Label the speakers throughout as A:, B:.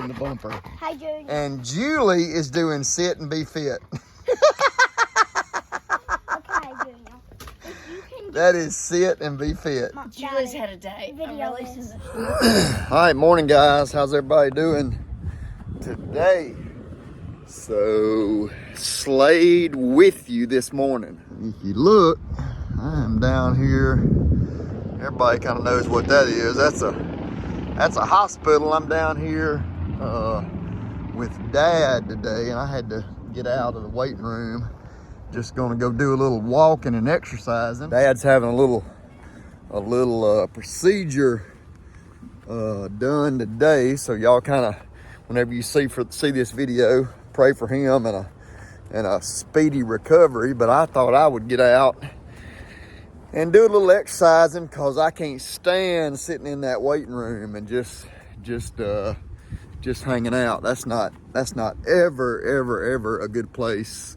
A: in the bumper.
B: Hi, Junior.
A: And Julie is doing sit and be fit.
B: Okay, Junior.
A: That is sit and be fit.
C: Julie's had a day.
B: Video
A: All right, morning guys. How's everybody doing today? So, Slade with you this morning. If you look, I am down here. Everybody kind of knows what that is. That's a hospital. I'm down here with Dad today, and I had to get out of the waiting room. Just gonna go do a little walking and exercising. Dad's having a little procedure done today, so y'all kind of, whenever you see this video, pray for him and a speedy recovery. But I thought I would get out and do a little exercising, cause I can't stand sitting in that waiting room and just hanging out. That's not ever a good place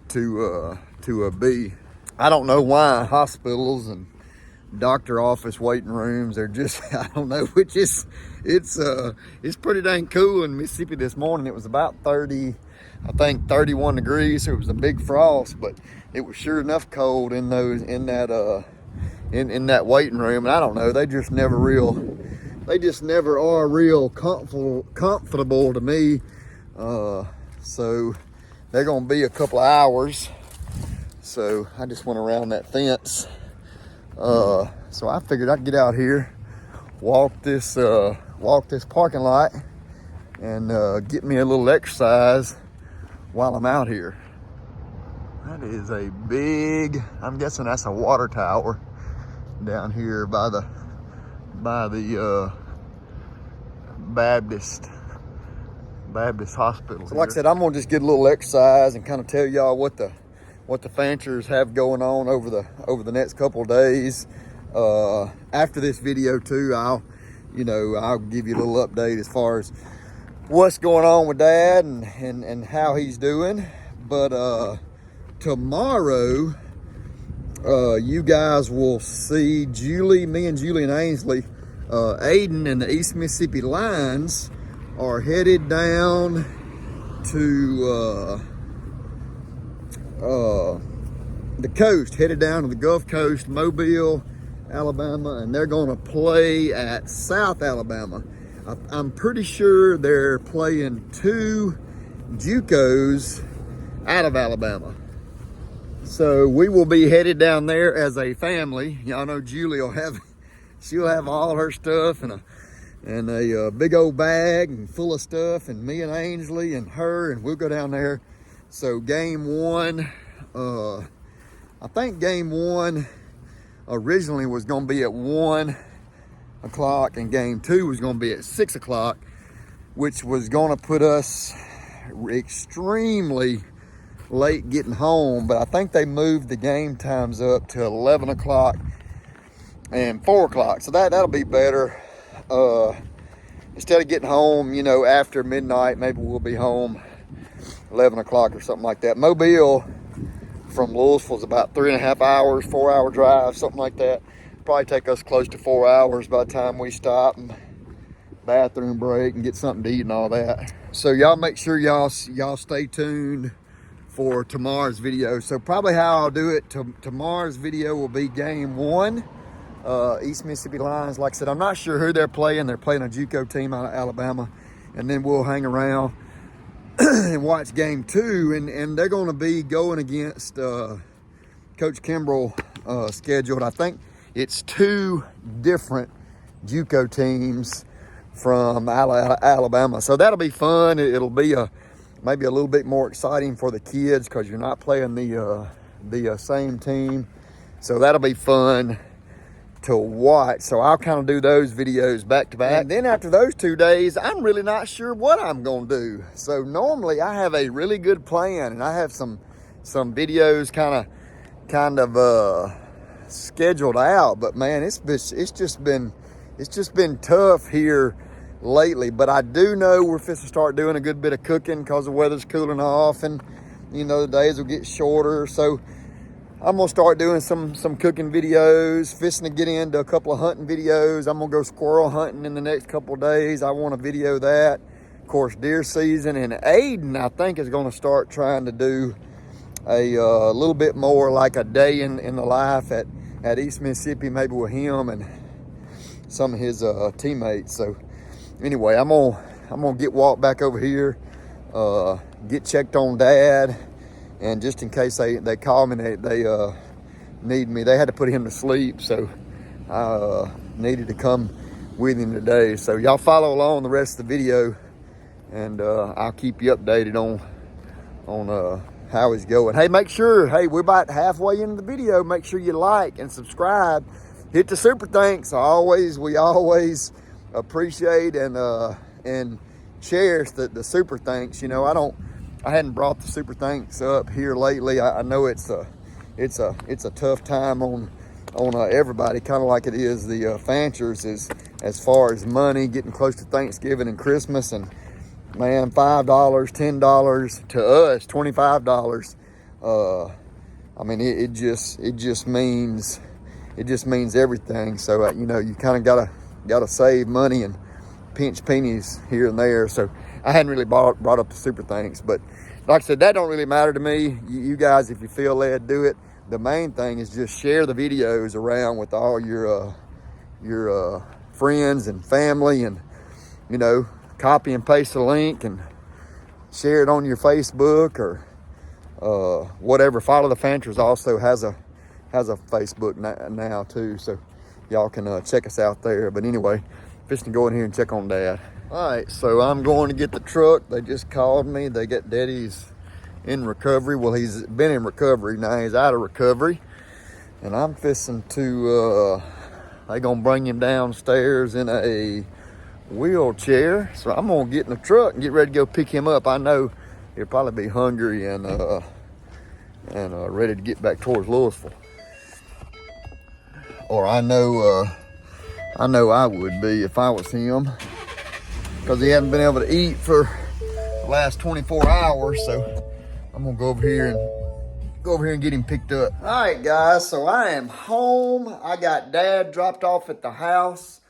A: to be. I don't know why hospitals and doctor office waiting rooms are just, I don't know, it's pretty dang cool in Mississippi this morning. It was about 31 degrees, so it was a big frost, but it was sure enough cold in that waiting room. And I don't know, they just never are real comfortable to me. So they're gonna be a couple of hours. So I just went around that fence. So I figured I'd get out here, walk this parking lot, and get me a little exercise while I'm out here. That is a big, I'm guessing that's a water tower down here by the Baptist hospital. So like I said, I'm gonna just get a little exercise and kind of tell y'all what the Fanchers have going on over the next couple of days. After this video too, I'll give you a little update as far as what's going on with Dad and how he's doing. But tomorrow, you guys will see me and Julie and Ainsley, Aiden and the East Mississippi Lions are headed down to the coast, headed down to the Gulf Coast, Mobile, Alabama, and they're going to play at South Alabama. I'm pretty sure they're playing 2 JUCOs out of Alabama. So we will be headed down there as a family. Y'all know Julie she'll have all her stuff and a big old bag and full of stuff, and me and Ainsley and her, and we'll go down there. So game 1, I think game 1 originally was going to be at 1 o'clock, and game 2 was going to be at 6 o'clock, which was going to put us extremely late getting home. But I think they moved the game times up to 11 o'clock and 4 o'clock, so that'll be better. Instead of getting home, after midnight, maybe we'll be home 11 o'clock or something like that. Mobile from Louisville is about 3.5 hours, 4-hour drive, something like that. Probably take us close to 4 hours by the time we stop and bathroom break and get something to eat and all that. So y'all make sure y'all stay tuned for tomorrow's video. So probably how I'll do it, tomorrow's video will be game 1. East Mississippi Lions, like I said, I'm not sure who they're playing. They're playing a JUCO team out of Alabama. And then we'll hang around and watch game 2. And they're going to be going against Coach Kimbrell scheduled. I think it's 2 different JUCO teams from Alabama. So that'll be fun. It'll be maybe a little bit more exciting for the kids because you're not playing the same team. So that'll be fun to watch. So I'll kind of do those videos back to back. And then after those 2 days, I'm really not sure what I'm going to do. So normally I have a really good plan, and I have some videos kind of scheduled out. But man, it's just been tough here lately. But I do know we're fixing to start doing a good bit of cooking because the weather's cooling off, and the days will get shorter. So I'm gonna start doing some cooking videos, fishing to get into a couple of hunting videos. I'm gonna go squirrel hunting in the next couple of days. I want to video that. Of course, deer season, and Aiden, I think, is gonna start trying to do a little bit more like a day in the life at East Mississippi, maybe with him and some of his teammates. So anyway, I'm gonna get walked back over here, get checked on Dad, and just in case they call me, they need me. They had to put him to sleep, so I needed to come with him today. So y'all follow along the rest of the video, and I'll keep you updated on how he's going. Hey, make sure, hey, we're about halfway into the video. Make sure you like and subscribe. Hit the super thanks. We always appreciate and cherish the super thanks. You know, I hadn't brought the super thanks up here lately. I know it's a tough time on everybody, kind of like it is the Fanchers as far as money, getting close to Thanksgiving and Christmas, and man, $5, $10 to us, $25. I mean, it just means everything. So you know, you kind of gotta save money and pinch pennies here and there. So I hadn't really brought up the super thanks, but like I said, that don't really matter to me. You guys, if you feel led, do it. The main thing is just share the videos around with all your friends and family, and you know, copy and paste the link and share it on your Facebook or whatever. Follow the Fanchers also has a Facebook now too, so y'all can check us out there. But anyway, fishing to go in here and check on Dad. All right, so I'm going to get the truck. They just called me. They got Daddy's in recovery. Well, he's been in recovery. Now he's out of recovery. And I'm fishing to, they gonna bring him downstairs in a wheelchair. So I'm gonna get in the truck and get ready to go pick him up. I know he'll probably be hungry and ready to get back towards Louisville. Or I know I would be if I was him, because he hadn't been able to eat for the last 24 hours. So I'm gonna go over here and get him picked up. All right, guys, so I am home. I got Dad dropped off at the house.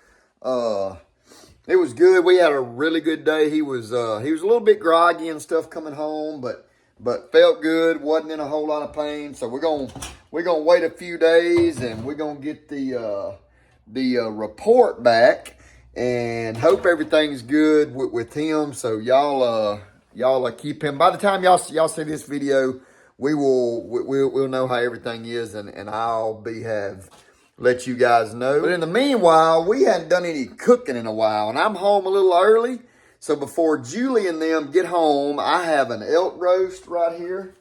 A: It was good. We had a really good day. He was a little bit groggy and stuff coming home, but felt good. Wasn't in a whole lot of pain. So we're gonna wait a few days, and we're gonna get the report back, and hope everything's good with him. So y'all keep him. By the time y'all see this video, we'll know how everything is, and I'll have let you guys know. But in the meanwhile, we hadn't done any cooking in a while, and I'm home a little early. So before Julie and them get home, I have an elk roast right here.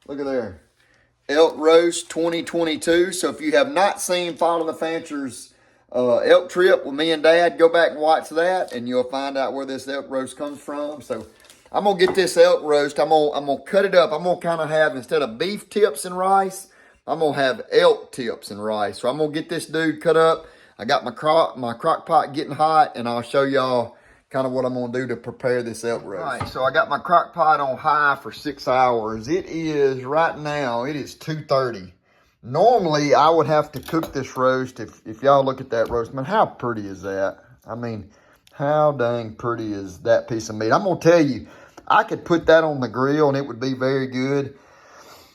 A: Look at there. Elk roast 2022. So if you have not seen Follow the Fanchers elk trip with me and Dad, go back and watch that, and you'll find out where this elk roast comes from. So I'm gonna get this elk roast. I'm gonna cut it up. I'm gonna kind of have, instead of beef tips and rice, I'm gonna have elk tips and rice. So I'm gonna get this dude cut up. I got my crock pot getting hot, and I'll show y'all kind of what I'm gonna do to prepare this elk roast. All right, so I got my crock pot on high for 6 hours. It is right now, it is 2:30. Normally, I would have to cook this roast. If y'all look at that roast, man, how pretty is that? I mean, how dang pretty is that piece of meat? I'm gonna tell you, I could put that on the grill and it would be very good.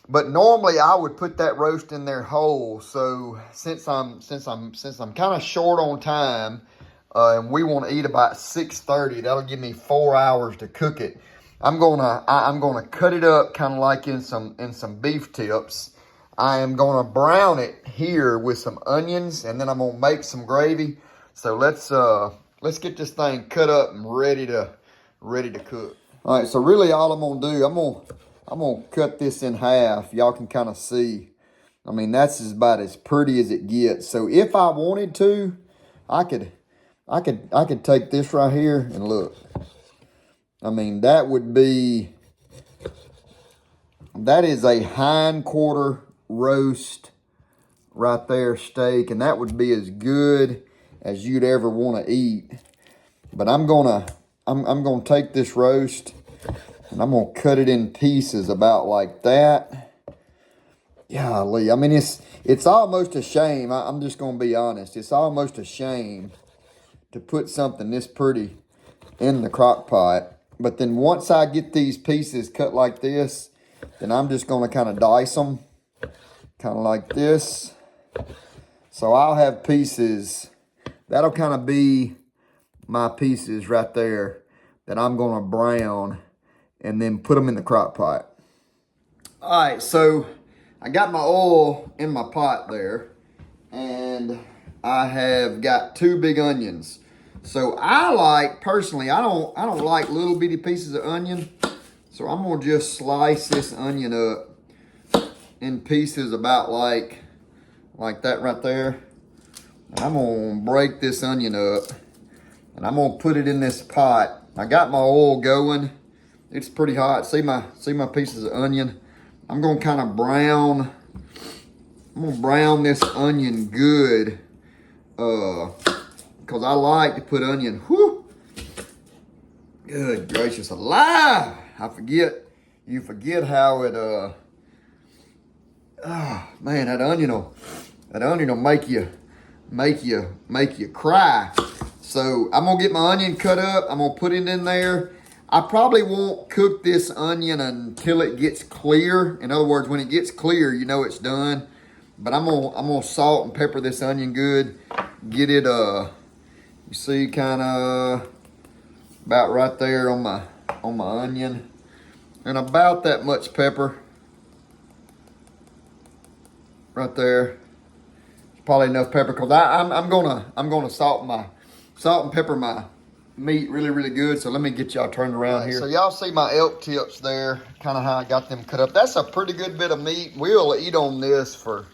A: But normally, I would put that roast in there whole. So since I'm kind of short on time, and we want to eat about 6:30, that'll give me 4 hours to cook it. I'm gonna cut it up kind of like in some beef tips. I am gonna brown it here with some onions, and then I'm gonna make some gravy. So let's get this thing cut up and ready to cook. All right, so really all I'm gonna do, I'm gonna cut this in half. Y'all can kind of see. I mean, that's about as pretty as it gets. So if I wanted to, I could take this right here and look. I mean, that is a hind quarter roast right there, steak, and that would be as good as you'd ever want to eat. But I'm gonna take this roast and I'm gonna cut it in pieces about like that. Golly, I mean, it's almost a shame. I'm just gonna be honest. It's almost a shame to put something this pretty in the crock pot. But then once I get these pieces cut like this, then I'm just gonna kind of dice them, kind of like this. So I'll have pieces, that'll kind of be my pieces right there that I'm gonna brown and then put them in the crock pot. All right, so I got my oil in my pot there, and I have got 2 big onions. So I like, personally, I don't like little bitty pieces of onion. So I'm gonna just slice this onion up in pieces about like that right there. And I'm gonna break this onion up and I'm gonna put it in this pot. I got my oil going. It's pretty hot. See my pieces of onion? I'm gonna kind of brown. I'm gonna brown this onion good, because I like to put onion. Whew, good gracious alive! You forget how it. Man, that onion will make you cry. So I'm gonna get my onion cut up. I'm gonna put it in there. I probably won't cook this onion until it gets clear. In other words, when it gets clear, you know it's done. But I'm gonna salt and pepper this onion good. Get it you see, kind of about right there on my onion, and about that much pepper right there. It's probably enough pepper because I'm gonna salt and pepper my meat really good. So let me get y'all turned around here. So y'all see my elk tips there, kind of how I got them cut up. That's a pretty good bit of meat. We'll eat on this for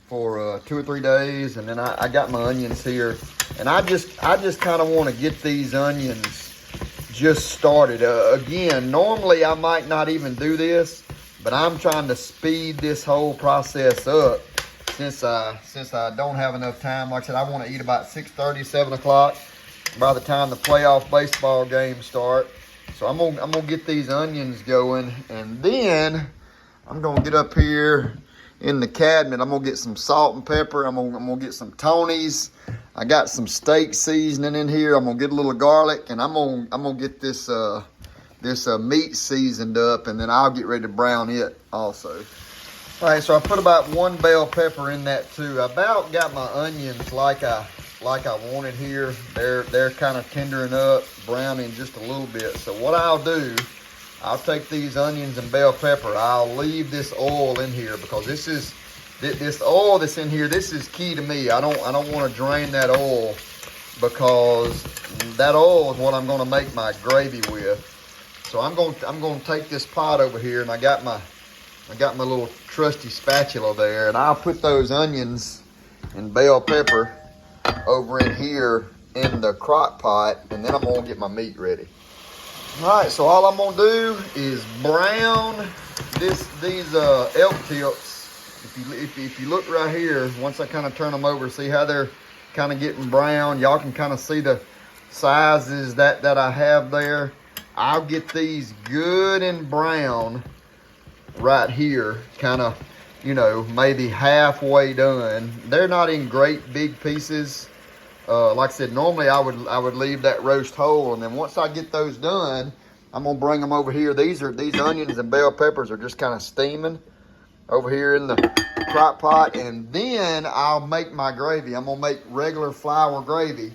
A: 2 or 3 days, and then I got my onions here, and I just kind of want to get these onions just started. Again, normally I might not even do this, but I'm trying to speed this whole process up since I don't have enough time. Like I said, I want to eat about 6:30, 7 o'clock by the time the playoff baseball games start. So I'm gonna get these onions going, and then I'm gonna get up here in the cabinet. I'm gonna get some salt and pepper. I'm gonna get some Tony's. I got some steak seasoning in here. I'm gonna get a little garlic, and I'm gonna get this meat seasoned up, and then I'll get ready to brown it also. All right, so I put about 1 bell pepper in that too. I about got my onions like I wanted here. They're kind of tendering up, browning just a little bit. So what I'll do, I'll take these onions and bell pepper. I'll leave this oil in here because this oil that's in here, this is key to me. I don't want to drain that oil because that oil is what I'm going to make my gravy with. So I'm going to take this pot over here, and I got my little trusty spatula there, and I'll put those onions and bell pepper over in here in the crock pot, and then I'm going to get my meat ready. All right, so all I'm gonna do is brown these elk tips. If you look right here, once I kind of turn them over, see how they're kind of getting brown. Y'all can kind of see the sizes that I have there. I'll get these good and brown right here, kind of, maybe halfway done. They're not in great big pieces. Like I said, normally I would leave that roast whole, and then once I get those done, I'm gonna bring them over here. These onions and bell peppers are just kind of steaming over here in the crock pot, and then I'll make my gravy. I'm gonna make regular flour gravy,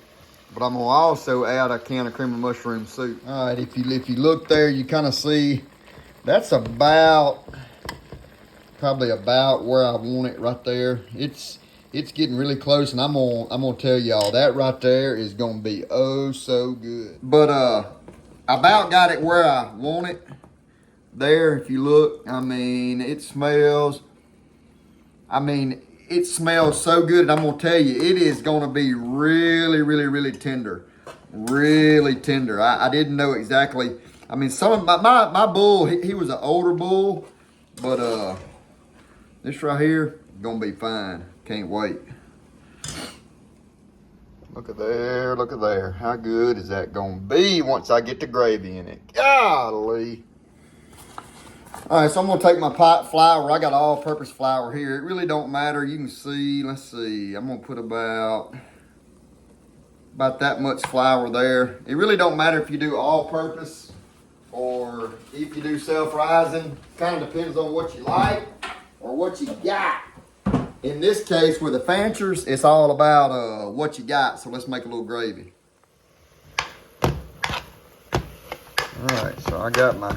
A: but I'm gonna also add a can of cream of mushroom soup. All right, if you look there, you kind of see that's probably about where I want it right there. It's getting really close, and I'm gonna tell y'all that right there is gonna be oh so good. But I about got it where I want it there. If you look, I mean, it smells so good. And I'm gonna tell you, it is gonna be really tender, really tender. I didn't know exactly. I mean, some of my bull, he was an older bull, but this right here gonna be fine. Can't wait. Look at there. How good is that gonna be once I get the gravy in it? Golly. All right, so I'm gonna take my pot flour. I got all-purpose flour here. It really don't matter. You can see, let's see. I'm gonna put about that much flour there. It really don't matter if you do all-purpose or if you do self-rising. Kind of depends on what you like or what you got. In this case, with the Fanchers, it's all about what you got. So let's make a little gravy. All right, so I got my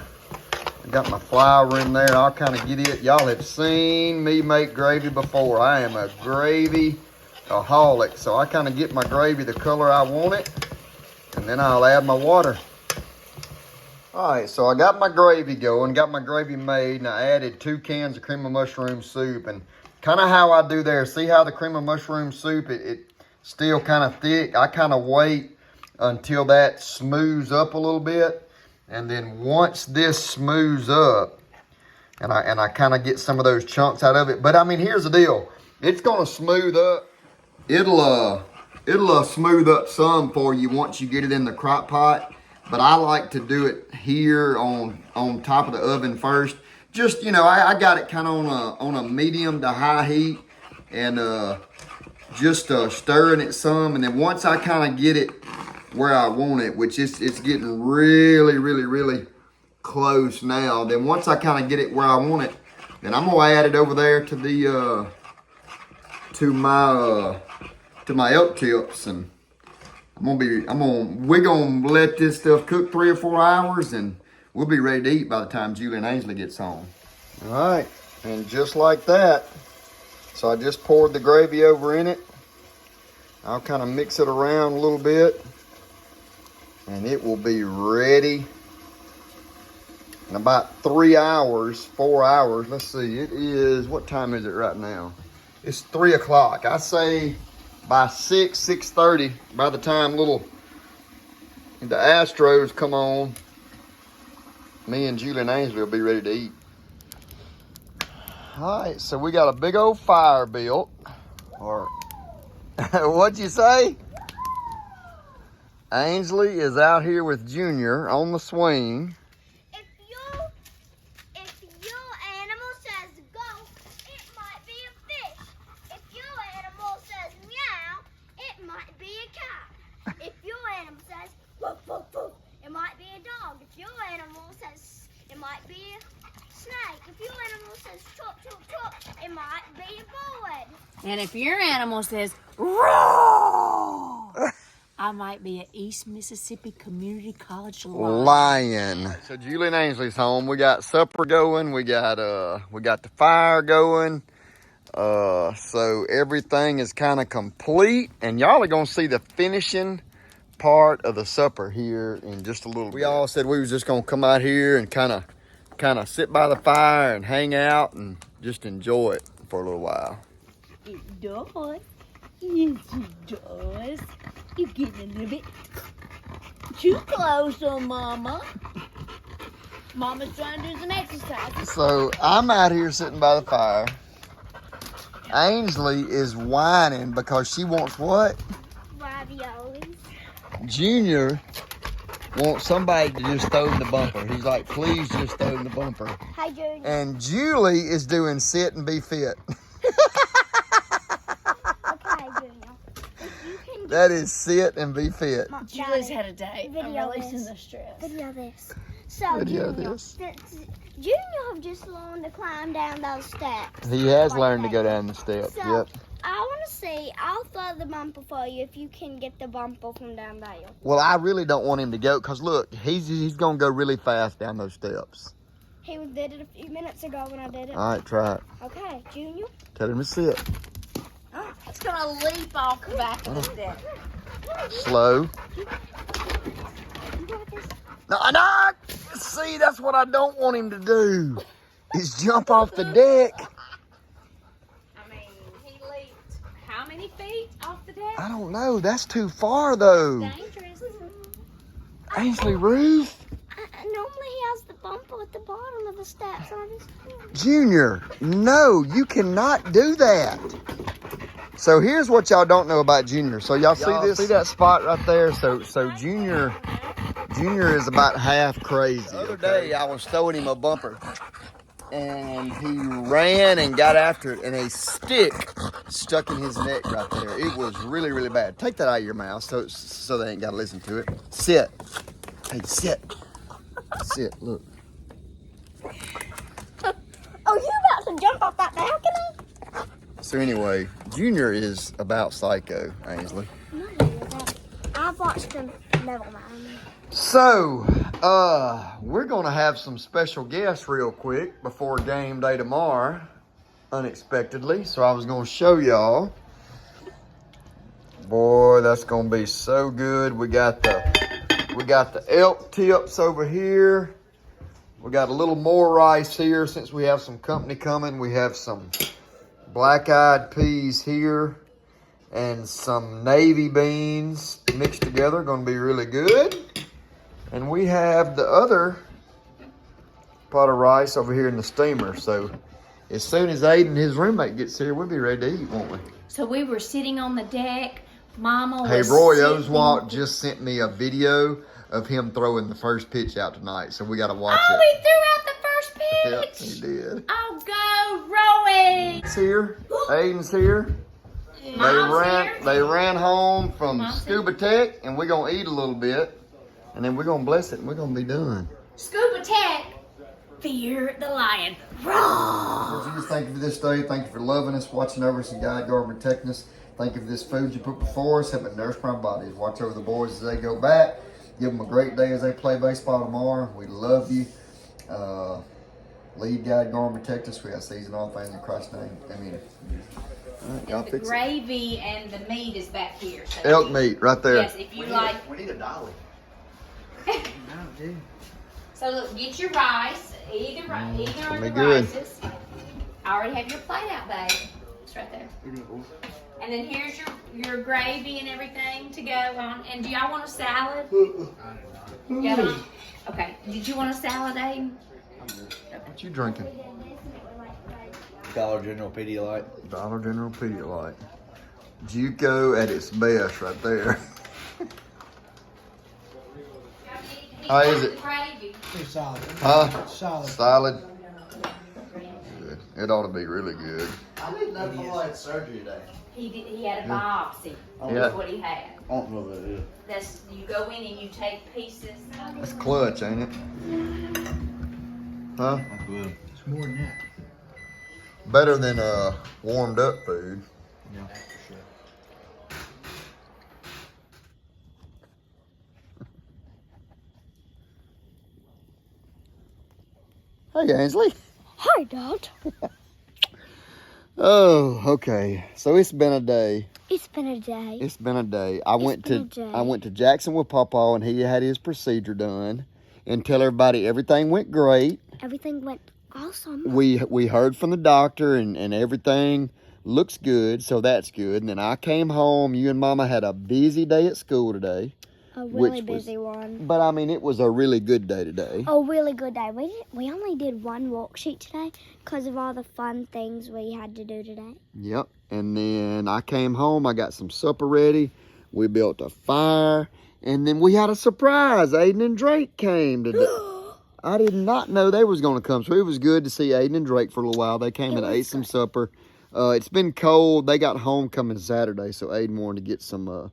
A: flour in there. I'll kind of get it. Y'all have seen me make gravy before. I am a gravy-aholic. So I kind of get my gravy the color I want it, and then I'll add my water. All right, so I got my gravy going, got my gravy made, and I added 2 cans of cream of mushroom soup. And kind of how I do there, see how the cream of mushroom soup, it's still kind of thick. I kind of wait until that smooths up a little bit. And then once this smooths up, and I kind of get some of those chunks out of it. But I mean, here's the deal. It's gonna smooth up. It'll smooth up some for you once you get it in the crock pot. But I like to do it here on top of the oven first. Just, you know, I got it kind of on a medium to high heat, and just stirring it some. And then once I kind of get it where I want it, which it's getting really close now. Then once I kind of get it where I want it, then I'm gonna add it over there to the to my elk tips, and we're gonna let this stuff cook 3 or 4 hours, and we'll be ready to eat by the time Julie and Ainsley gets home. All right, and just like that, so I just poured the gravy over in it. I'll kind of mix it around a little bit, and it will be ready in about 3 hours, 4 hours. Let's see, it is, what time is it right now? It's 3 o'clock. I say by 6:30, by the time the Astros come on, me and Julie and Ainsley will be ready to eat. All right, so we got a big old fire built. Or what'd you say? Ainsley is out here with Junior on the swing.
B: If your animal says go, it might be a fish. If your animal says meow, it might be a cat. If your animal says woof, woof, woof, it might be a dog. If your animal says, it might be a snake. If your animal says chop, chop, chop, it might be a bird.
C: And if your animal says roar, I might be at East Mississippi Community College
A: Lion. So Julie and Ainsley's home. We got supper going. We got the fire going. So everything is kind of complete, and y'all are gonna see the finishing part of the supper here in just a little bit. We all said we was just gonna come out here and kind of sit by the fire and hang out and just enjoy it for a little while.
C: It does. Yes, it does. You're getting a little bit too close on Mama. Mama's trying to do some exercise.
A: So I'm out here sitting by the fire. Ainsley is whining because she wants what?
B: Raviolis.
A: Junior wants somebody to just throw in the bumper. He's like, please just throw in the bumper.
B: Hi, Junior.
A: And Julie is doing sit and be fit.
B: Okay, Junior. If you can
A: That is sit and be fit.
C: Julie's had a day. I'm
B: Video
C: releasing
B: this.
C: the stress.
B: Video this. So,
A: Video
B: Junior,
A: this.
B: Junior have just learned to climb down those steps.
A: He has
B: Like
A: learned to
B: that.
A: go down the steps.
B: So,
A: Yep.
B: I want to see, I'll throw the bumper for you if you can get the bumper from down there.
A: Well, I really don't want him to go because look, he's gonna go really fast down those steps.
B: He did it a few minutes ago when I did it.
A: All right, try it.
B: Okay, Junior.
A: Tell him to sit.
C: It's going to leap off the back of the step.
A: Slow.
B: You got this.
A: No. See, that's what I don't want him to do. Is jump off the deck.
C: I mean, he leaped how many feet off the deck?
A: I don't know. That's too far though.
C: Dangerous.
A: Ainsley Ruth.
B: Normally he has the bumper at the bottom of the steps. And I just...
A: Junior, no, you cannot do that. So here's what y'all don't know about Junior. So y'all see this? See that spot right there? So Junior is about half crazy. The other day I was throwing him a bumper and he ran and got after it, and a stick stuck in his neck right there. It was really, really bad. Take that out of your mouth so they ain't got to listen to it. Sit. Hey, sit. Sit, look.
B: Oh, you about to jump off that balcony?
A: So anyway, Junior is about psycho, Ainsley.
B: I've watched him. Never mind.
A: So, we're gonna have some special guests real quick before game day tomorrow, unexpectedly. So I was gonna show y'all. Boy, that's gonna be so good. We got the elk tips over here. We got a little more rice here since we have some company coming. We have some black-eyed peas here and some navy beans mixed together. Gonna be really good. And we have the other pot of rice over here in the steamer. So as soon as Aiden and his roommate gets here, we'll be ready to eat, won't we?
C: So we were sitting on the deck. Mama was
A: Hey, Roy
C: sitting...
A: Oswalt just sent me a video of him throwing the first pitch out tonight. So we got to watch
C: Oh,
A: it.
C: he threw out the first pitch.
A: Yep, he did.
C: Oh, go, Roy.
A: Aiden's here. Aiden's here. They ran home from
C: Mom's
A: Scuba Tech, and we're going to eat a little bit. And then we're going to bless it, and we're going to be done.
C: Scuba Tech. Fear the lion. Roar.
A: Jesus, thank you for this day. Thank you for loving us, watching over us, and guiding, guarding, protecting us. Thank you for this food you put before us. Help it nourish my bodies. Watch over the boys as they go back. Give them a great day as they play baseball tomorrow. We love you. Lead, guide, guard, and protect us. We have season all things in Christ's name. Amen. All right, y'all
C: The
A: fix it.
C: gravy and the meat is back here. So
A: Elk meat right there.
C: Yes, if you like.
A: We need a dolly.
C: So look, get your rice. Either or
A: be
C: the
A: good.
C: rices. I already have your plate out, babe. It's right there. And then here's your gravy and everything to go on. And do y'all want a salad? Y'all don't? Okay. Did you want a salad, Aiden?
A: What you drinking?
D: Dollar General Pedialyte.
A: Dollar General Pedialyte. JUCO at its best right there. How is it?
C: Gravy.
D: Pretty solid.
A: Huh?
D: Solid.
A: Solid. Good. It ought to be really good.
D: I didn't know Paul had surgery today.
C: He had a biopsy.
A: Yeah.
C: That's what he had.
D: I don't know what it is.
C: That's you go in and you take pieces.
A: That's clutch, ain't it? Huh?
D: I'm good. It's more than that.
A: Better than warmed up food.
D: Yeah, for sure.
A: Hey, Ainsley.
B: Hi, Dad.
A: Oh, okay. So it's been a day.
B: It's been a day.
A: It's been a day. I went
B: been a day.
A: to Jackson with Pawpaw, and he had his procedure done. And tell everybody everything went great.
B: Everything went awesome.
A: We heard from the doctor, and everything looks good, so that's good. And then I came home. You and Mama had a busy day at school today.
B: A really
A: which was-
B: busy one.
A: But I mean, it was a really good day today.
B: A really good day. We only did one worksheet today because of all the fun things we had to do today.
A: Yep. And then I came home. I got some supper ready. We built a fire. And then we had a surprise. Aiden and Drake came today. I did not know they was going to come. So it was good to see Aiden and Drake for a little while. They came and ate some supper. It's been cold. They got homecoming Saturday. So Aiden wanted to get some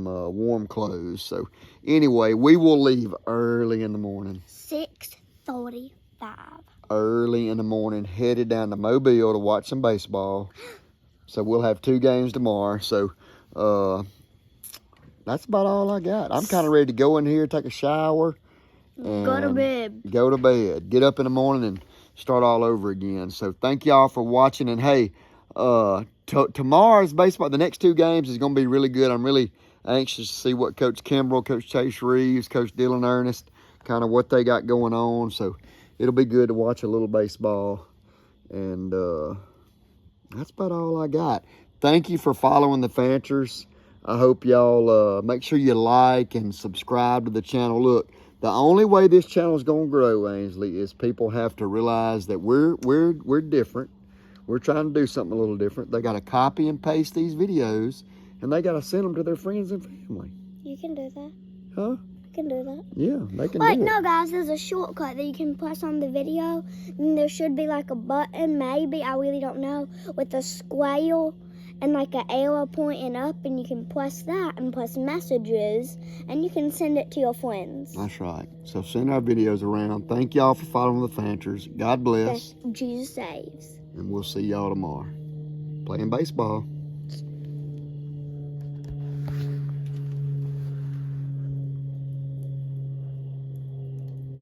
A: warm clothes. So anyway, we will leave early in the morning.
B: 6:45.
A: Early in the morning, headed down to Mobile to watch some baseball. So we'll have 2 games tomorrow. So that's about all I got. I'm kind of ready to go in here, take a shower, and
B: Go to bed.
A: Go to bed. Get up in the morning and start all over again. So thank y'all for watching. And hey, tomorrow's baseball, the next 2 games is going to be really good. I'm really anxious to see what Coach Kimbrell, Coach Chase Reeves, Coach Dylan Ernest, kind of what they got going on. So it'll be good to watch a little baseball. And that's about all I got. Thank you for following the Fanchers. I hope y'all make sure you like and subscribe to the channel. Look, the only way this channel is going to grow, Ainsley, is people have to realize that we're different. We're trying to do something a little different. They got to copy and paste these videos, and they got to send them to their friends and family.
B: You can do that.
A: Huh?
B: I can do that.
A: Yeah, they can
B: Like,
A: do it.
B: no, guys, there's a shortcut that you can press on the video. And there should be like a button, maybe, I really don't know, with a square and like an arrow pointing up, and you can press that and press messages, and you can send it to your friends.
A: That's right. So send our videos around. Thank y'all for following the Fanchers. God bless.
B: Jesus saves.
A: And we'll see y'all tomorrow. Playing baseball.